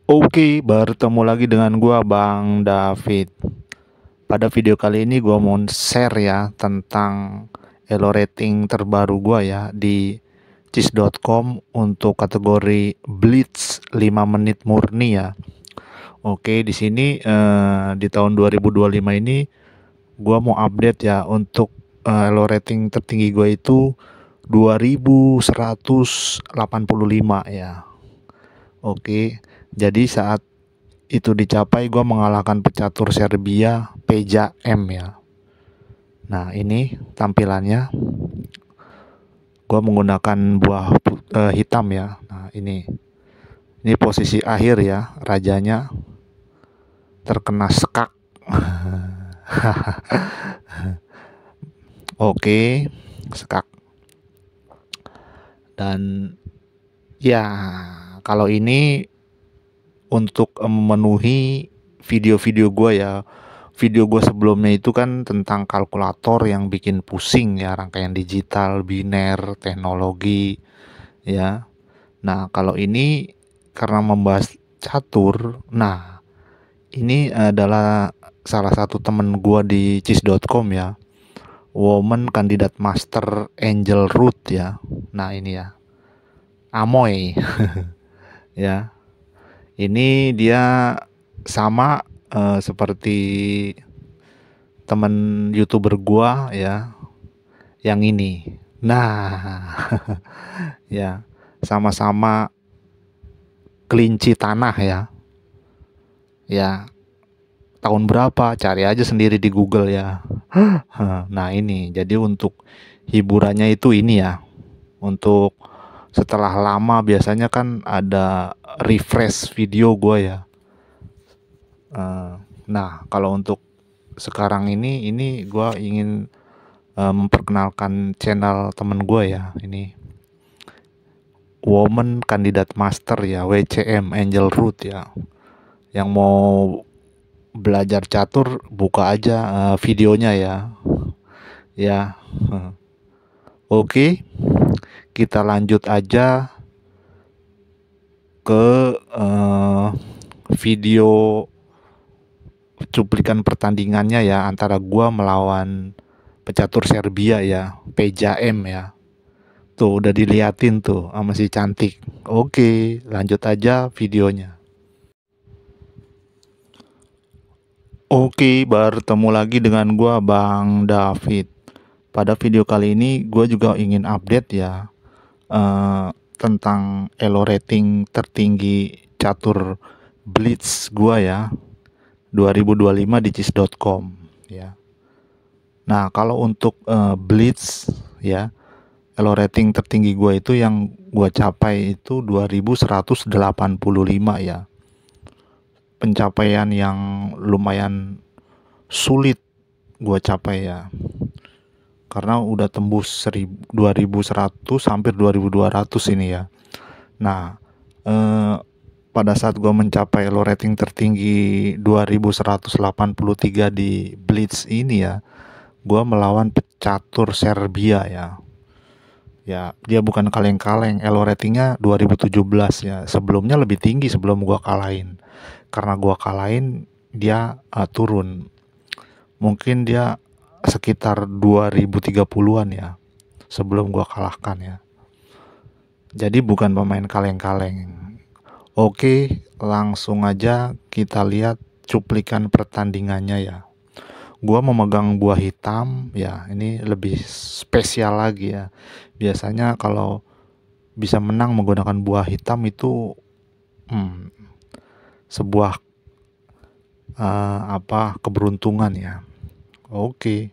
Oke, bertemu lagi dengan gua Bang David. Pada video kali ini gua mau share ya tentang elo rating terbaru gua ya di cheese.com untuk kategori Blitz 5 menit murni ya. Oke, di sini di tahun 2025 ini gua mau update ya untuk elo rating tertinggi gua itu 2185 ya. Oke, jadi saat itu dicapai gue mengalahkan pecatur Serbia Peja M ya. Nah ini tampilannya, gue menggunakan buah hitam ya. Nah ini posisi akhir ya, rajanya terkena sekak. Oke, sekak. Dan ya kalau ini untuk memenuhi video-video gue ya. Video gue sebelumnya itu kan tentang kalkulator yang bikin pusing ya, rangkaian digital, biner, teknologi ya. Nah kalau ini karena membahas catur, nah ini adalah salah satu temen gue di cheese.com ya, Woman kandidat master Angel Root ya. Nah ini ya, Amoy ya. Ini dia sama seperti temen YouTuber gua ya, yang ini. Nah, ya, sama-sama kelinci tanah ya. Ya, tahun berapa? Cari aja sendiri di Google ya. Nah, ini. Jadi untuk hiburannya itu ini ya. Untuk setelah lama biasanya kan ada refresh video gua ya. Nah, kalau untuk sekarang ini gua ingin memperkenalkan channel temen gue ya, ini Woman kandidat master ya, WCM Angel Root ya. Yang mau belajar catur buka aja videonya ya. Ya. Oke, kita lanjut aja ke video cuplikan pertandingannya ya, antara gua melawan pecatur Serbia ya, Peja M ya. Tuh udah diliatin tuh sama si cantik. Oke, lanjut aja videonya. Oke, bertemu lagi dengan gua Bang David. Pada video kali ini gua juga ingin update ya tentang elo rating tertinggi catur Blitz gua ya, 2025 di cheese.com ya. Nah, kalau untuk Blitz ya, elo rating tertinggi gua itu yang gua capai itu 2185 ya. Pencapaian yang lumayan sulit gue capai ya, karena udah tembus 2100 hampir 2200 ini ya. Nah pada saat gue mencapai low rating tertinggi 2183 di Blitz ini ya, gue melawan pecatur Serbia ya. Ya dia bukan kaleng-kaleng, elo ratingnya 2017 ya, sebelumnya lebih tinggi sebelum gue kalahin. Karena gue kalahin dia turun, mungkin dia sekitar 2030-an ya sebelum gua kalahkan ya. Jadi bukan pemain kaleng-kaleng. Oke, langsung aja kita lihat cuplikan pertandingannya ya. Gua memegang buah hitam ya, ini lebih spesial lagi ya. Biasanya kalau bisa menang menggunakan buah hitam itu sebuah keberuntungan ya. Oke.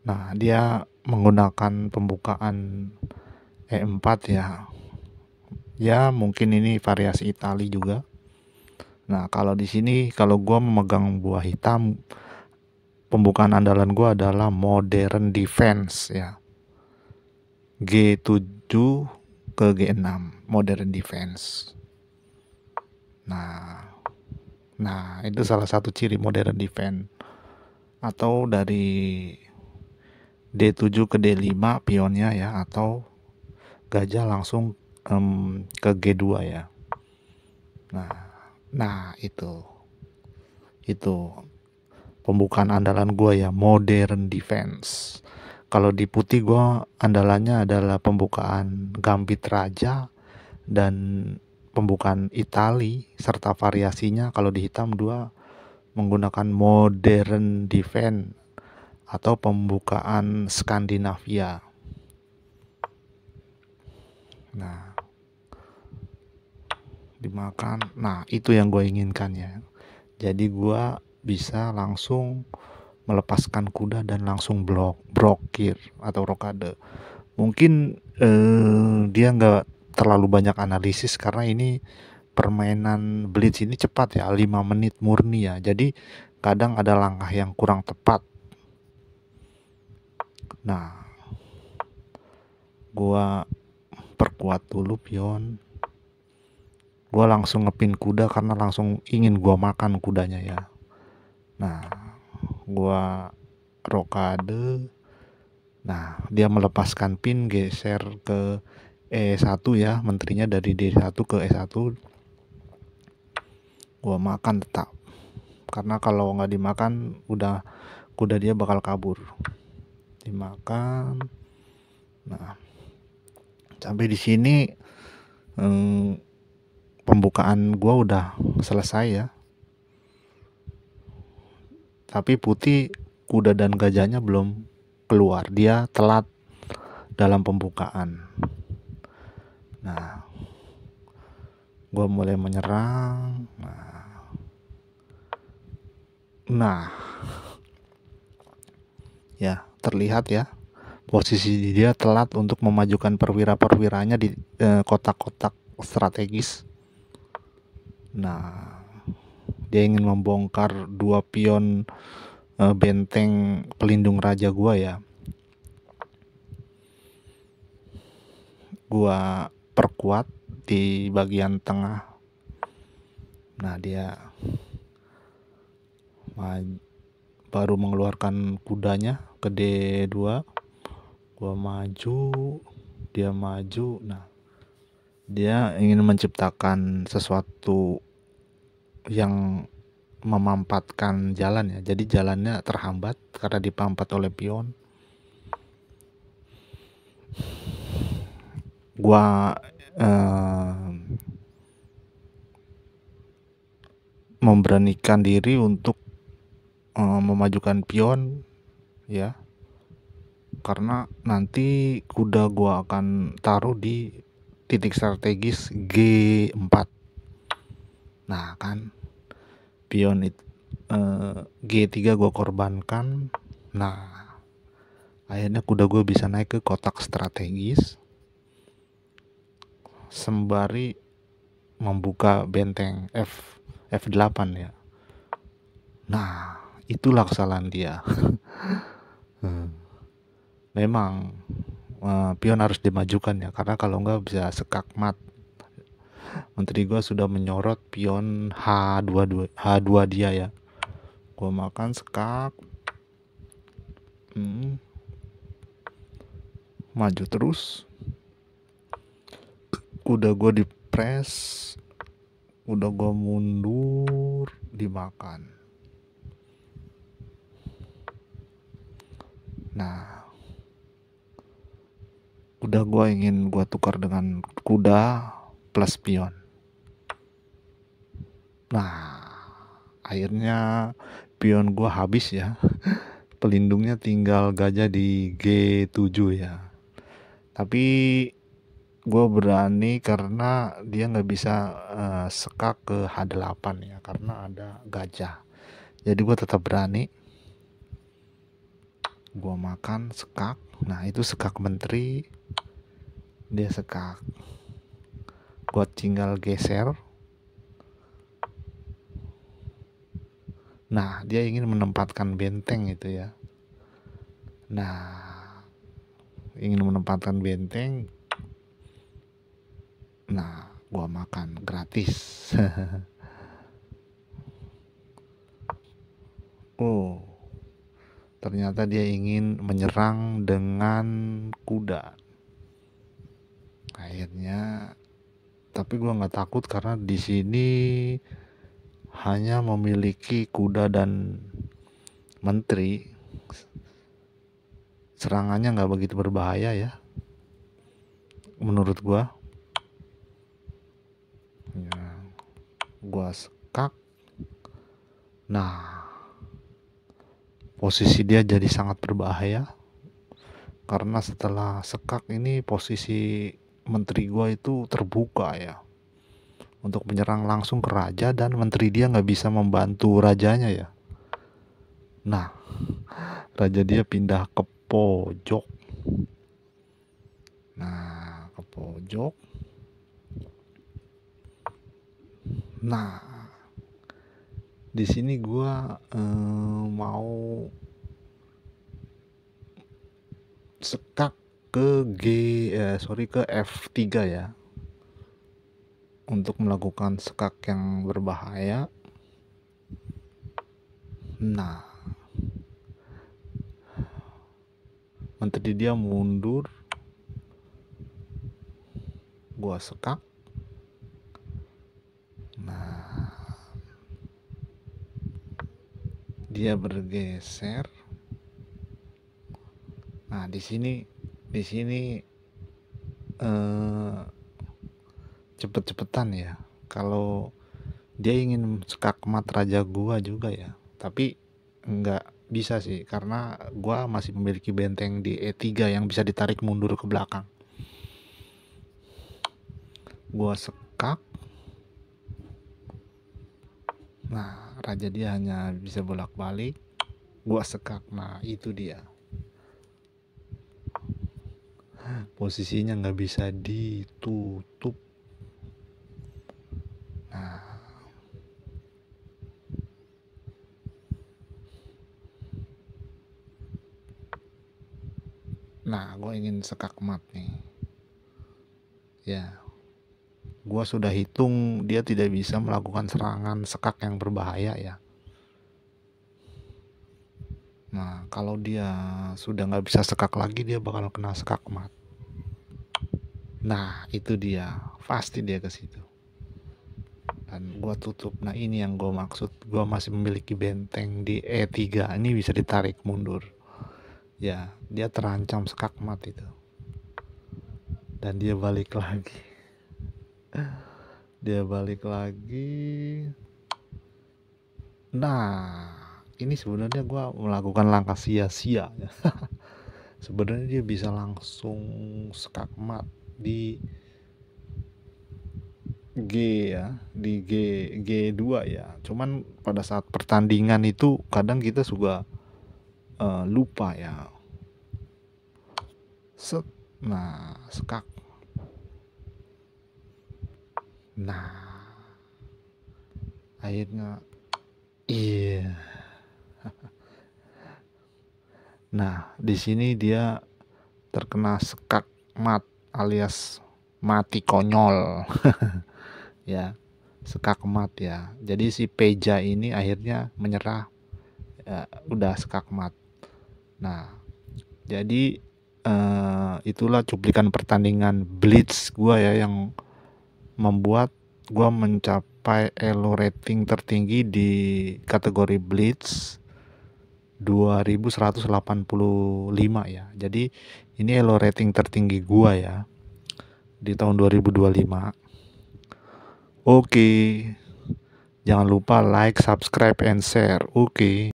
Nah, dia menggunakan pembukaan E4 ya. Ya, mungkin ini variasi Itali juga. Nah, kalau di sini kalau gua memegang buah hitam, pembukaan andalan gua adalah Modern Defense ya. G7 ke G6, Modern Defense. Nah, itu salah satu ciri Modern Defense. Atau dari D7 ke D5 pionnya ya, atau gajah langsung ke G2 ya. Nah, itu pembukaan andalan gue ya, modern defense. Kalau di putih gue andalannya adalah pembukaan gambit raja dan pembukaan Itali serta variasinya. Kalau di hitam dua menggunakan modern defense atau pembukaan Skandinavia. Nah, dimakan. Nah, itu yang gue inginkan ya. Jadi gue bisa langsung melepaskan kuda dan langsung brokir atau rokade. Mungkin dia nggak terlalu banyak analisis karena ini permainan blitz ini cepat ya, 5 menit murni ya. Jadi kadang ada langkah yang kurang tepat. Nah, gua perkuat dulu pion. Gua langsung ngepin kuda karena langsung ingin gua makan kudanya ya. Nah, gua rokade. Nah, dia melepaskan pin, geser ke E1 ya, menterinya dari D1 ke E1. Gua makan tetap. Karena kalau nggak dimakan udah kuda dia bakal kabur. Dimakan. Nah, sampai di sini pembukaan gua udah selesai ya. Tapi putih kuda dan gajahnya belum keluar. Dia telat dalam pembukaan. Nah, gua mulai menyerang. Nah, ya terlihat ya. Posisi dia telat untuk memajukan perwira-perwiranya di kotak-kotak strategis. Nah, dia ingin membongkar 2 pion benteng pelindung raja gua ya. Gua perkuat di bagian tengah. Nah, dia baru mengeluarkan kudanya ke D2. Gua maju, dia maju. Nah, dia ingin menciptakan sesuatu yang memampatkan jalan ya. Jadi jalannya terhambat karena dipampat oleh pion. Gua memberanikan diri untuk memajukan pion ya. Karena nanti kuda gua akan taruh di titik strategis G4. Nah, kan pion itu G3 gua korbankan. Nah, akhirnya kuda gue bisa naik ke kotak strategis sembari membuka benteng F8 ya. Nah, itulah kesalahan dia. Memang pion harus dimajukan ya, karena kalau enggak bisa sekak mat. Menteri gue sudah menyorot pion H2 dia ya. Gue makan sekak. Maju terus. Kuda gue dipres. Kuda gue mundur, dimakan. Nah, kuda gue ingin gue tukar dengan kuda plus pion. Nah, akhirnya pion gue habis ya. Pelindungnya tinggal gajah di G7 ya. Tapi gue berani karena dia nggak bisa sekak ke H8 ya, karena ada gajah. Jadi gue tetap berani. Gue makan sekak. Nah, itu sekak menteri. Dia sekak. Gue tinggal geser. Nah, dia ingin menempatkan benteng itu ya. Nah, ingin menempatkan benteng. Nah, gua makan gratis. Oh, ternyata dia ingin menyerang dengan kuda. Akhirnya Tapi gua nggak takut karena di sini hanya memiliki kuda dan menteri. Serangannya nggak begitu berbahaya ya, menurut gua. Ya, gua sekak. Nah, posisi dia jadi sangat berbahaya karena setelah sekak ini posisi menteri gua itu terbuka ya untuk menyerang langsung ke raja, dan menteri dia nggak bisa membantu rajanya ya. Nah, raja dia pindah ke pojok. Nah, ke pojok. Nah, di sini gua mau sekak ke ke F3 ya, untuk melakukan sekak yang berbahaya. Nah, menteri dia mundur, gua sekak. Nah, dia bergeser. Nah, di sini cepet-cepetan ya. Kalau dia ingin sekak mat raja gua juga ya, tapi nggak bisa sih karena gua masih memiliki benteng di E3 yang bisa ditarik mundur ke belakang. Gua sekak. Nah, raja dia hanya bisa bolak-balik. Gua sekak. Nah, itu dia. Posisinya nggak bisa ditutup. Nah, gue ingin sekak mat nih. Ya, gue sudah hitung dia tidak bisa melakukan serangan sekak yang berbahaya ya. Nah, kalau dia sudah nggak bisa sekak lagi, dia bakal kena sekak mat. Nah, itu dia, pasti dia ke situ. Dan gue tutup. Nah, ini yang gue maksud. Gue masih memiliki benteng di E3. Ini bisa ditarik mundur. Ya, dia terancam sekak mat itu. Dan dia balik lagi. Nah, ini sebenarnya gue melakukan langkah sia-sia ya. Sebenarnya dia bisa langsung sekak mat di G ya, di G2 ya. Cuman pada saat pertandingan itu kadang kita suka lupa ya. Nah, sekak. Nah, akhirnya iya. Nah, di sini dia terkena sekak mat alias mati konyol. Ya, sekak mat ya. Jadi si Peja ini akhirnya menyerah, ya, udah sekak mat. Nah, jadi itulah cuplikan pertandingan Blitz gua ya yang membuat gua mencapai elo rating tertinggi di kategori Blitz 2185 ya. Jadi ini elo rating tertinggi gua ya di tahun 2025. Oke. Jangan lupa like, subscribe, and share. Oke.